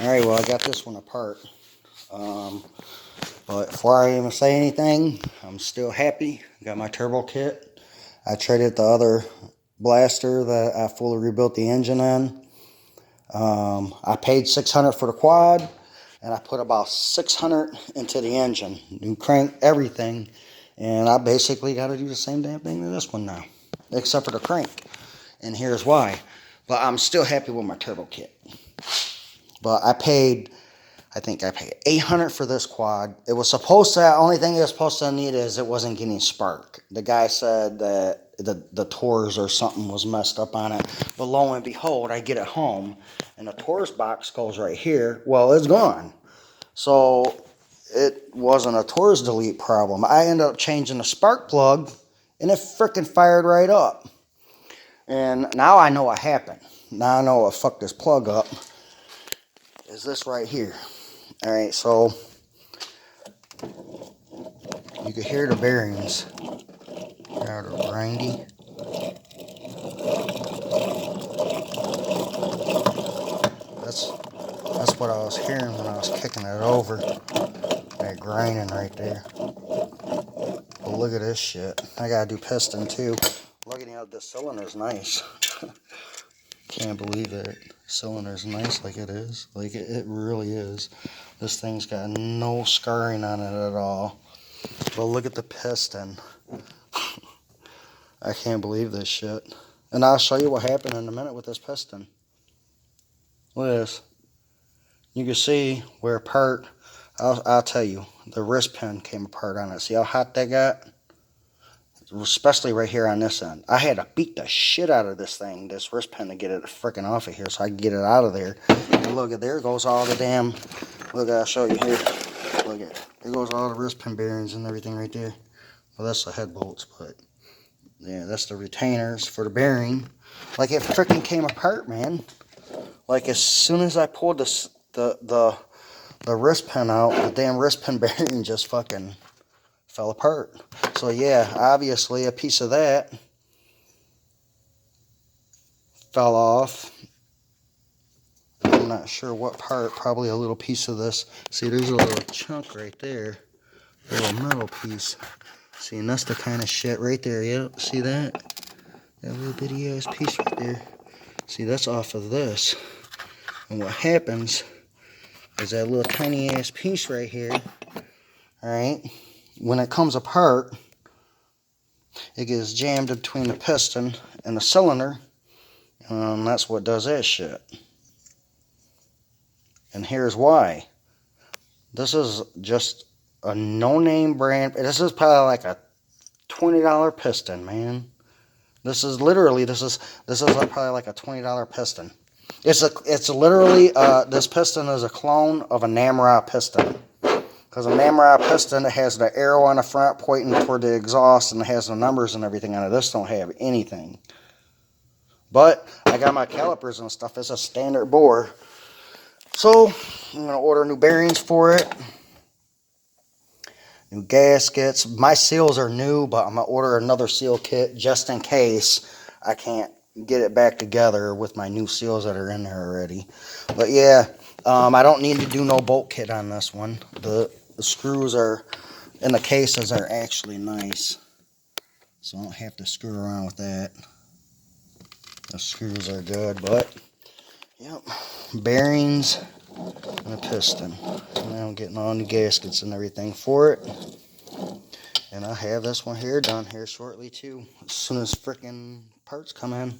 Alright, well, I got this one apart. But before I even say anything, I'm still happy. Got my turbo kit. I traded the other blaster that I fully rebuilt the engine in. I paid $600 for the quad, and I put about $600 into the engine. New crank, everything. And I basically got to do the same damn thing to this one now, except for the crank. And here's why. But I'm still happy with my turbo kit. But I think I paid $800 for this quad. It was supposed to, only thing it was supposed to need is it wasn't getting spark. The guy said that the Tors or something was messed up on it. But lo and behold, I get it home, and the Tors box goes right here. Well, it's gone. So it wasn't a Tors delete problem. I ended up changing the spark plug, and it freaking fired right up. And now I know what happened. Now I know what fucked this plug up. Is this right here. Alright, so you can hear the bearings. They're grindy. That's what I was hearing when I was kicking it over. That grinding right there. But look at this shit. I gotta do piston too. Looking at this cylinder's nice. Can't believe it. Cylinder's nice like it is. Like it really is. This thing's got no scarring on it at all. But look at the piston. I can't believe this shit. And I'll show you what happened in a minute with this piston. Look at this. You can see where apart. I'll tell you. The wrist pin came apart on it. See how hot that got? Especially right here on this end. I had to beat the shit out of this thing, this wrist pin, to get it freaking off of here so I can get it out of there. And look at, there goes all the damn, look, I'll show you here. Look at, there goes all the wrist pin bearings and everything right there. Well, that's the head bolts, but yeah, that's the retainers for the bearing. Like, it freaking came apart, man. Like, as soon as I pulled this, the wrist pin out, the damn wrist pin bearing just fucking fell apart. So yeah, obviously a piece of that fell off. I'm not sure what part, probably a little piece of this. See, there's a little chunk right there, a little metal piece. See, and that's the kind of shit right there. Yep, see that? That little bitty ass piece right there. See, that's off of this. And what happens is that little tiny ass piece right here, alright, when it comes apart, it gets jammed between the piston and the cylinder, and that's what does that shit. And here's why. This is just a no-name brand. This is probably like a $20 piston, man. This is literally, this is probably like a $20 piston. It's literally, this piston is a clone of a Namrod piston. Because a Namrod piston, it has the arrow on the front pointing toward the exhaust, and it has the numbers and everything on it. This don't have anything. But I got my calipers and stuff. It's a standard bore. So I'm going to order new bearings for it. New gaskets. My seals are new, but I'm going to order another seal kit just in case I can't get it back together with my new seals that are in there already. But yeah, I don't need to do no bolt kit on this one. The screws are in the cases are actually nice, so I don't have to screw around with that. The screws are good, but yep, bearings and a piston. So now I'm getting all new gaskets and everything for it, and I have this one here done here shortly too, as soon as frickin' parts come in.